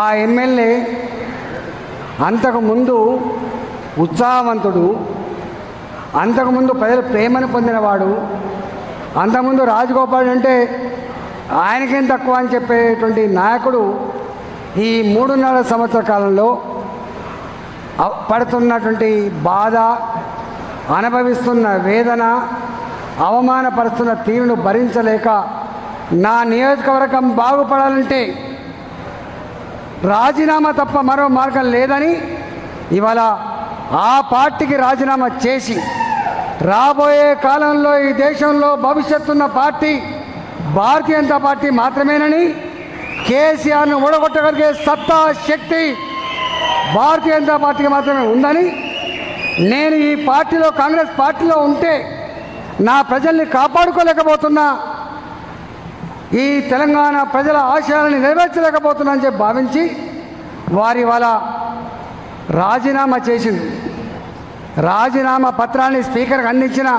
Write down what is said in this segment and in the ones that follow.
ఆ ఎమ్మెల్యే అంతకుముందు ఉత్సాహవంతుడు, అంతకుముందు ప్రజల ప్రేమను పొందినవాడు, అంతకుముందు రాజగోపాల్ అంటే ఆయనకేం తక్కువ అని చెప్పేటువంటి నాయకుడు ఈ 3.5 సంవత్సర కాలంలో పడుతున్నటువంటి బాధ, అనుభవిస్తున్న వేదన, అవమానపరుస్తున్న తీరును భరించలేక నా నియోజకవర్గం బాగుపడాలంటే రాజీనామా తప్ప మరో మార్గం లేదని ఇవాళ ఆ పార్టీకి రాజీనామా చేసి రాబోయే కాలంలో ఈ దేశంలో భవిష్యత్తున్న పార్టీ భారతీయ జనతా పార్టీ మాత్రమేనని, కేసీఆర్ను ఓడగొట్టగలిగే సత్తా శక్తి భారతీయ జనతా పార్టీకి మాత్రమే ఉందని, నేను ఈ పార్టీలో కాంగ్రెస్ పార్టీలో ఉంటే నా ప్రజల్ని కాపాడుకోలేకపోతున్నా, ఈ తెలంగాణ ప్రజల ఆశయాలను నెరవేర్చలేకపోతున్నా అని చెప్పి భావించి వారి వాళ్ళ రాజీనామా చేసింది. రాజీనామా పత్రాన్ని స్పీకర్కి అందించిన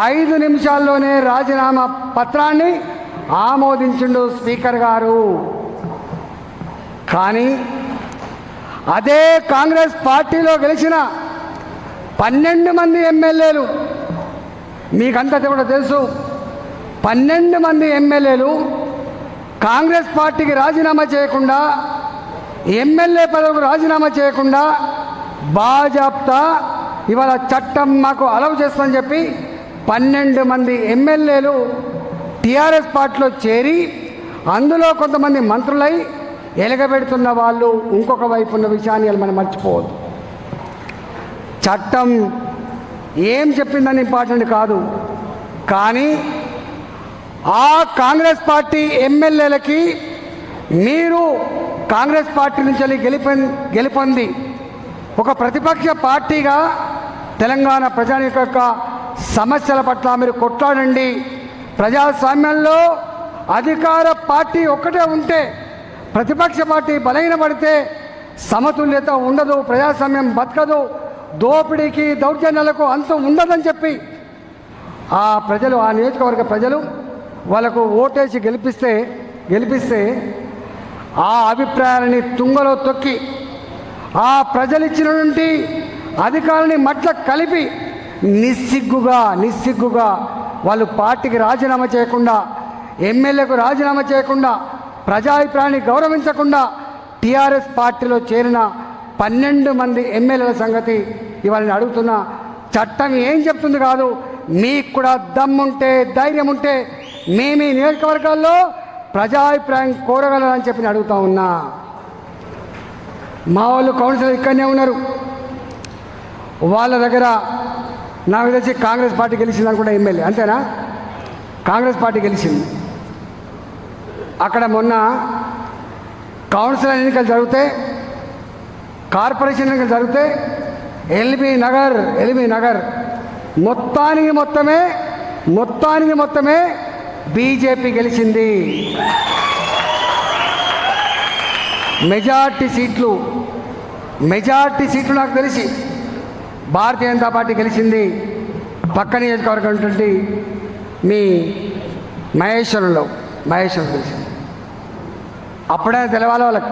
5 నిమిషాల్లోనే రాజీనామా పత్రాన్ని ఆమోదించిండు స్పీకర్ గారు. కానీ అదే కాంగ్రెస్ పార్టీలో గెలిచిన 12 మంది ఎమ్మెల్యేలు, మీకంతా కూడా తెలుసు, 12 మంది ఎమ్మెల్యేలు కాంగ్రెస్ పార్టీకి రాజీనామా చేయకుండా, ఎమ్మెల్యే పదవికి రాజీనామా చేయకుండా బాజాప్తా ఇవాళ చట్టం మాకు అలవ్ చేస్తుందని చెప్పి 12 మంది ఎమ్మెల్యేలు టీఆర్ఎస్ పార్టీలో చేరి అందులో కొంతమంది మంత్రులై ఎలగబెడుతున్న వాళ్ళు ఇంకొక వైపు ఉన్న విషయాన్ని మనం మర్చిపోవద్దు. చట్టం ఏం చెప్పిందని ఇంపార్టెంట్ కాదు, కానీ ఆ కాంగ్రెస్ పార్టీ ఎమ్మెల్యేలకి మీరు కాంగ్రెస్ పార్టీ నుంచి గెలుపొంది ఒక ప్రతిపక్ష పార్టీగా తెలంగాణ ప్రజానీకం యొక్క సమస్యల పట్ల మీరు కొట్లాడండి. ప్రజాస్వామ్యంలో అధికార పార్టీ ఒక్కటే ఉంటే, ప్రతిపక్ష పార్టీ బలహీనపడితే సమతుల్యత ఉండదు, ప్రజాస్వామ్యం బతకదు, దోపిడీకి దౌర్జన్యాలకు అంతం ఉండదని చెప్పి ఆ ప్రజలు, ఆ నియోజకవర్గ ప్రజలు వాళ్ళకు ఓటేసి గెలిపిస్తే ఆ అభిప్రాయాలని తుంగలో తొక్కి ఆ ప్రజలిచ్చినటువంటి అధికారాన్ని మట్ల కలిపి నిస్సిగ్గుగా వాళ్ళు పార్టీకి రాజీనామా చేయకుండా, ఎమ్మెల్యేకు రాజీనామా చేయకుండా, ప్రజాభిప్రాయాన్ని గౌరవించకుండా టీఆర్ఎస్ పార్టీలో చేరిన 12 మంది ఎమ్మెల్యేల సంగతి ఇవాళ అడుగుతున్నా. చట్టం ఏం చెప్తుంది కాదు, మీకు కూడా దమ్ముంటే, ధైర్యం ఉంటే మీ నియోజకవర్గాల్లో ప్రజాభిప్రాయం కోరగలరని చెప్పి అడుగుతా ఉన్నా. మా వాళ్ళు కౌన్సిలర్ ఇక్కడనే ఉన్నారు, వాళ్ళ దగ్గర నాకు తెలిసి కాంగ్రెస్ పార్టీ గెలిచింది అనుకుంటా ఎమ్మెల్యే, అంతేనా? కాంగ్రెస్ పార్టీ గెలిచింది. అక్కడ మొన్న కౌన్సిలర్ ఎన్నికలు జరిగితే, కార్పొరేషన్ ఎన్నికలు జరిగితే ఎల్బీ నగర్ మొత్తానికి మొత్తమే బీజేపీ గెలిచింది. మెజార్టీ సీట్లు నాకు తెలిసి భారతీయ జనతా పార్టీ గెలిచింది. పక్క నియోజకవర్గం ఉన్నటువంటి మీ మహేశ్వరంలో గెలిచింది. అప్పుడే తెలవాలి వాళ్ళకి,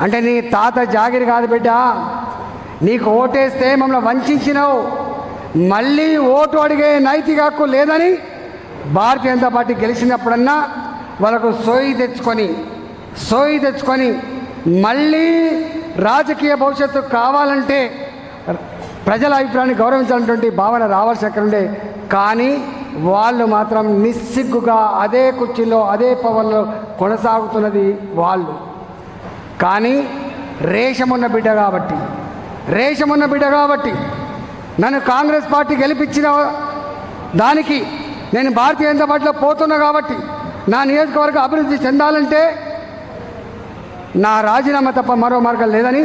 అంటే నీ తాత జాగిరి కాదు బిడ్డ, నీకు ఓటేస్తే మమ్మల్ని వంచినావు, మళ్ళీ ఓటు అడిగే నైతిక హక్కు లేదని భారతీయ జనతా పార్టీ గెలిచినప్పుడన్నా వాళ్ళకు సోయి తెచ్చుకొని మళ్ళీ రాజకీయ భవిష్యత్తు కావాలంటే ప్రజల అభిప్రాయాన్ని గౌరవించాలన్నటువంటి భావన రావాల్సి అక్కడ ఉండే. కానీ వాళ్ళు మాత్రం నిస్సిగ్గుగా అదే కుర్చీలో అదే పవర్లో కొనసాగుతున్నది వాళ్ళు. కానీ రేషమున్న బిడ్డ కాబట్టి నన్ను కాంగ్రెస్ పార్టీ గెలిపించిన దానికి నేను భారతీయ జనతా పార్టీలో పోతున్నా కాబట్టి నా నియోజకవర్గ అభివృద్ధి చెందాలంటే నా రాజీనామా తప్ప మరో మార్గం లేదని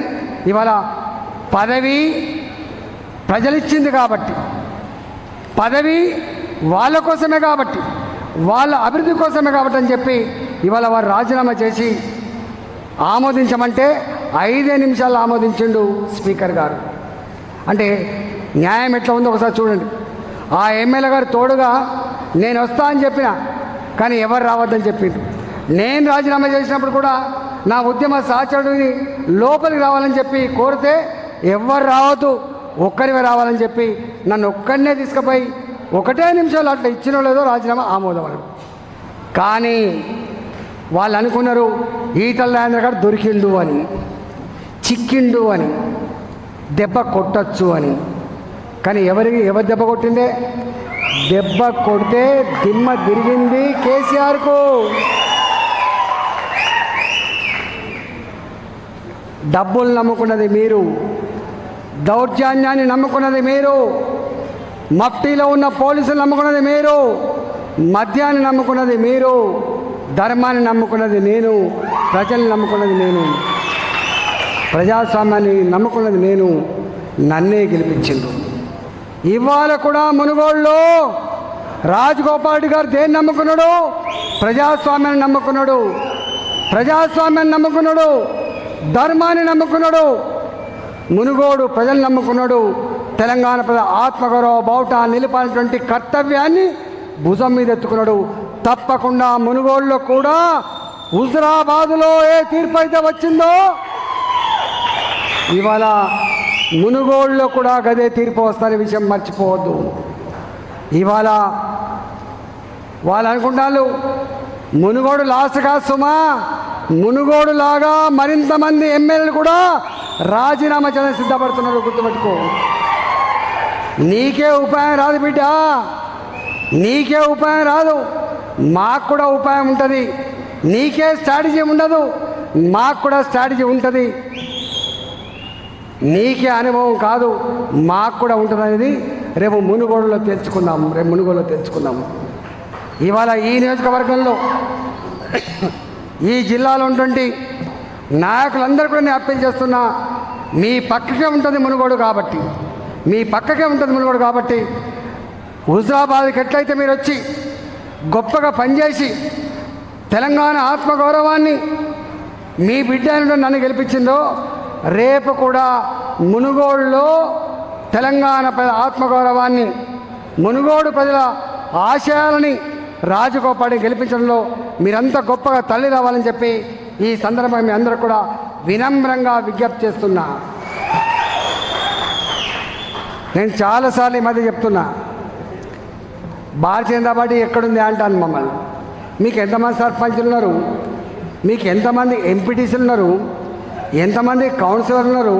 ఇవాళ పదవి ప్రజలిచ్చింది కాబట్టి, పదవి వాళ్ళ కోసమే కాబట్టి, వాళ్ళ అభివృద్ధి కోసమే కాబట్టి అని చెప్పి ఇవాళ వారు రాజీనామా చేసి ఆమోదించమంటే 5 నిమిషాలు ఆమోదించిండు స్పీకర్ గారు. అంటే న్యాయం ఎట్లా ఉందో ఒకసారి చూడండి. ఆ ఎమ్మెల్యే గారు తోడుగా నేను వస్తా అని చెప్పిన, కానీ ఎవరు రావద్దని చెప్పిండు. నేను రాజీనామా చేసినప్పుడు కూడా నా ఉద్యమ సహచరుడిని లోపలికి రావాలని చెప్పి కోరితే ఎవ్వరు రావద్దు, ఒక్కరివే రావాలని చెప్పి నన్ను ఒక్కడనే తీసుకుపోయి 1 నిమిషంలో అట్లా ఇచ్చినో లేదో రాజీనామా ఆమోదం. కానీ వాళ్ళు అనుకున్నారు ఈటల రాజేంద్ర గారు దొరికిండు అని, చిక్కిండు అని, దెబ్బ కొట్టచ్చు అని. కానీ ఎవరు దెబ్బ కొట్టిందే? దెబ్బ కొడితే దిమ్మ తిరిగింది కేసీఆర్కు. డబ్బులు నమ్ముకున్నది మీరు, దౌర్జన్యాన్ని నమ్ముకున్నది మీరు, మఫ్టీలో ఉన్న పోలీసులు నమ్ముకున్నది మీరు, మద్యాన్ని నమ్ముకున్నది మీరు, ధర్మాన్ని నమ్ముకున్నది నేను, ప్రజల్ని నమ్ముకున్నది నేను, ప్రజాస్వామ్యాన్ని నమ్ముకున్నది నేను. నన్నే గెలిపించిండు. ఇవాళ కూడా మునుగోడులో రాజగోపాల్ రెడ్డి గారు దేన్ని నమ్ముకున్నాడు? ప్రజాస్వామ్యాన్ని నమ్ముకున్నాడు, ప్రజాస్వామ్యాన్ని నమ్ముకున్నాడు, ధర్మాన్ని నమ్ముకున్నాడు. మునుగోడు ప్రజలు నమ్ముకున్నాడు. తెలంగాణ ప్రజల ఆత్మగౌరవ బావుట నిలిపాలన్నటువంటి కర్తవ్యాన్ని భుజం మీద ఎత్తుకున్నాడు. తప్పకుండా మునుగోడులో కూడా హుజురాబాదులో ఏ తీర్పు అయితే వచ్చిందో ఇవాళ మునుగోడులో కూడా గదే తీర్పు వస్తారనే విషయం మర్చిపోవద్దు. ఇవాళ వాళ్ళు అనుకుంటారు మునుగోడు లాస్ట్ కాదు సుమా, మునుగోడు లాగా మరింత మంది ఎమ్మెల్యేలు కూడా రాజీనామా చేయడానికి సిద్ధపడుతున్నారు. గుర్తుపెట్టుకో, నీకే ఉపాయం రాదు బిడ్డ, నీకే ఉపాయం రాదు, మాకు కూడా ఉపాయం ఉంటుంది. నీకే స్ట్రాటజీ ఉండదు, మాకు కూడా స్ట్రాటజీ ఉంటుంది. నీకే అనుభవం కాదు, మాకు కూడా ఉంటుంది అనేది రేపు మునుగోడులో తెలుసుకుందాము. ఇవాళ ఈ నియోజకవర్గంలో ఈ జిల్లాలో ఉన్నటువంటి నాయకులందరూ కూడా నేను అప్పీల్ చేస్తున్నా, మీ పక్కకే ఉంటుంది మునుగోడు కాబట్టి హుజురాబాద్కి ఎట్లయితే మీరు వచ్చి గొప్పగా పనిచేసి తెలంగాణ ఆత్మగౌరవాన్ని మీ బిడ్డ నన్ను గెలిపించిందో, రేపు కూడా మునుగోడులో తెలంగాణ ప్రజల ఆత్మగౌరవాన్ని, మునుగోడు ప్రజల ఆశయాలని రాజగోపాల్ని గెలిపించడంలో మీరంతా గొప్పగా తల్లి రావాలని చెప్పి ఈ సందర్భంగా మీ అందరూ కూడా వినమ్రంగా విజ్ఞప్తి చేస్తున్నా. నేను చాలాసార్లు ఈ మధ్య చెప్తున్నా, భారతీయ జనతా పార్టీ ఎక్కడుంది అంటాను మమ్మల్ని. మీకు ఎంతమంది సర్పంచులు ఉన్నారు, మీకు ఎంతమంది ఎంపీటీసీలు ఉన్నారు, ఎంతమంది కౌన్సిలర్ ఉన్నారు,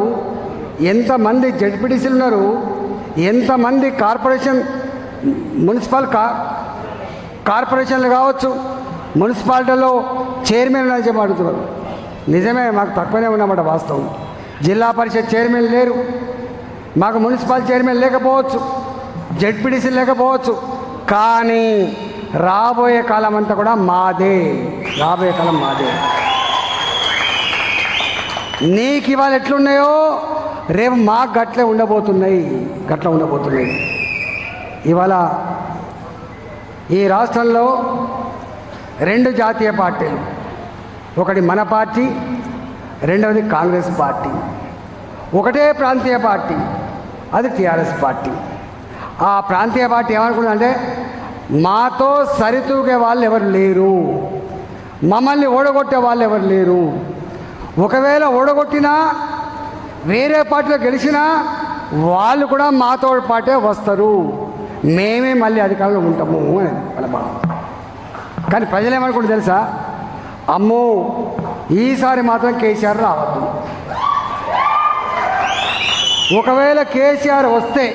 ఎంతమంది జడ్పీటీసీలు ఉన్నారు, ఎంతమంది కార్పొరేషన్ కార్పొరేషన్లు కావచ్చు, మున్సిపాలిటీలో చైర్మన్ అని చెప్పి అడుగుతున్నారు. నిజమే, మాకు తక్కువనే ఉన్నమాట వాస్తవం. జిల్లా పరిషత్ చైర్మన్ లేరు, మాకు మున్సిపల్ చైర్మన్ లేకపోవచ్చు, జడ్పీటీసీ లేకపోవచ్చు. కానీ రాబోయే కాలం అంతా కూడా మాదే, రాబోయే కాలం మాదే. నీకు ఇవాళ ఎట్లున్నాయో రేపు మాకు గట్లే ఉండబోతున్నాయి. ఇవాళ ఈ రాష్ట్రంలో 2 జాతీయ పార్టీలు, ఒకటి మన పార్టీ, రెండవది కాంగ్రెస్ పార్టీ. ఒకటే ప్రాంతీయ పార్టీ, అది టీఆర్ఎస్ పార్టీ. ఆ ప్రాంతీయ పార్టీ ఏమనుకుందంటే మాతో సరితూగే వాళ్ళు ఎవరు లేరు, మమ్మల్ని ఓడగొట్టే వాళ్ళు ఎవరు లేరు. ఒకవేళ ఓడగొట్టినా వేరే పార్టీలో గెలిచినా వాళ్ళు కూడా మాతో పాటే వస్తారు, మేమే మళ్ళీ అధికారంలో ఉంటాము అనేది వాళ్ళ భావం. కానీ ప్రజలు ఏమనుకుంటారు తెలుసా? అమ్మో ఈసారి మాత్రం కేసీఆర్ రావద్దు. ఒకవేళ కేసీఆర్ వస్తే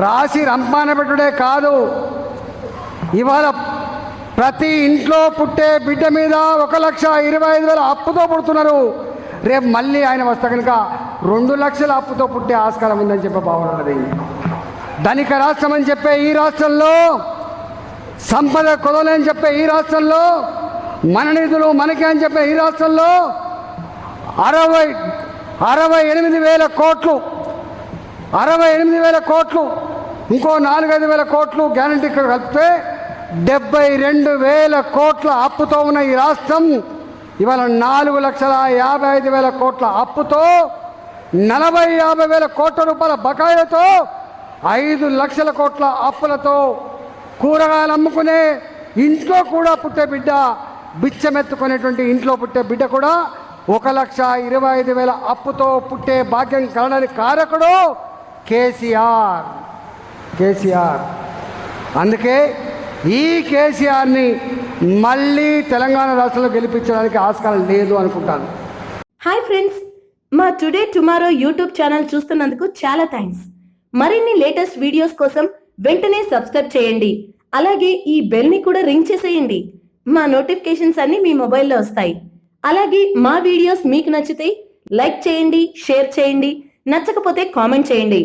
రాసి రంపాన పెట్టుడే కాదు, ఇవాళ ప్రతి ఇంట్లో పుట్టే బిడ్డ మీద 1,25,000 అప్పుతో పుడుతున్నారు. రేపు మళ్ళీ ఆయన వస్తే కనుక 2 లక్షల అప్పుతో పుట్టే ఆస్కారం ఉందని చెప్పే భావన ఉన్నది. ధనిక రాష్ట్రం అని చెప్పే ఈ రాష్ట్రంలో, సంపద కొదలని చెప్పే ఈ రాష్ట్రంలో, మన నిధులు మనకే అని చెప్పే ఈ రాష్ట్రంలో 68,000 కోట్లు, 68,000 కోట్లు, ఇంకో 4-5 కోట్లు గ్యారంటీ కలిపితే 72,000 కోట్ల అప్పుతో ఉన్న ఈ రాష్ట్రం ఇవాళ 4,55,000 కోట్ల అప్పుతో, 40,50,000 కోట్ల రూపాయల బకాయిలతో, 5 లక్షల కోట్ల అప్పులతో, కూరగాయలు అమ్ముకునే ఇంట్లో కూడా పుట్టే బిడ్డ బిచ్చమెత్తుకునేటువంటి ఇంట్లో పుట్టే బిడ్డ కూడా 1,25,000 అప్పుతో పుట్టే భాగ్యం కలడానికి కారకుడు కేసీఆర్. అందుకే ఈ కేసీఆర్ని మళ్ళీ తెలంగాణ రాష్ట్రంలో గెలిపించడానికి ఆస్కారం లేదు అనుకుంటాను. హాయ్ ఫ్రెండ్స్, మా టుడే టుమారో యూట్యూబ్ ఛానల్ చూస్తున్నందుకు చాలా థ్యాంక్స్. మరిన్ని లేటెస్ట్ వీడియోస్ కోసం వెంటనే సబ్స్క్రైబ్ చేయండి. అలాగే ఈ బెల్ని కూడా రింగ్ చేసేయండి. మా నోటిఫికేషన్స్ అన్ని మీ మొబైల్లో వస్తాయి. అలాగే మా వీడియోస్ మీకు నచ్చితే లైక్ చేయండి, షేర్ చేయండి, నచ్చకపోతే కామెంట్ చేయండి.